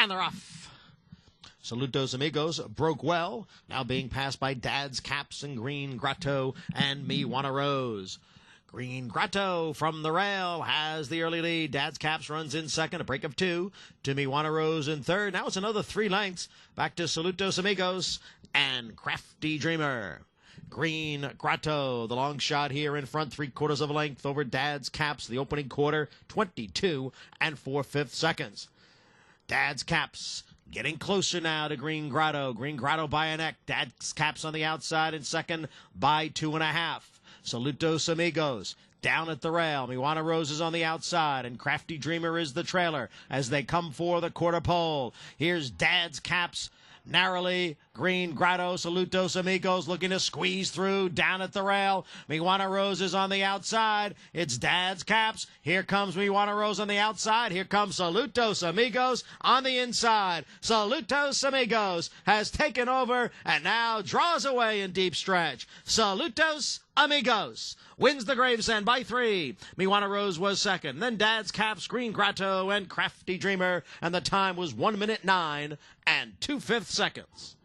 And they're off. Salutos Amigos broke well, now being passed by Dad's Caps and Green Grotto and Me Wanna Rose. Green Grotto from the rail has the early lead. Dad's Caps runs in second, a break of 2 to Me Wanna Rose in third. Now it's another 3 lengths back to Salutos Amigos and Crafty Dreamer. Green Grotto, the long shot here in front, 3/4 of a length over Dad's Caps. The opening quarter, 22 4/5 seconds. Dad's Caps getting closer now to Green Grotto. Green Grotto by a neck. Dad's Caps on the outside in second by 2.5. Salutos Amigos down at the rail. Me Wanna Rose is on the outside, and Crafty Dreamer is the trailer as they come for the quarter pole. Here's Dad's Caps narrowly. Green Grotto, Salutos Amigos looking to squeeze through down at the rail. Me Wanna Rose is on the outside. It's Dad's Caps. Here comes Me Wanna Rose on the outside. Here comes Salutos Amigos on the inside. Salutos Amigos has taken over and now draws away in deep stretch. Salutos Amigos wins the Gravesend by 3. Me Wanna Rose was second. Then Dad's Caps, Green Grotto, and Crafty Dreamer, and the time was 1 minute 9 2/5 seconds.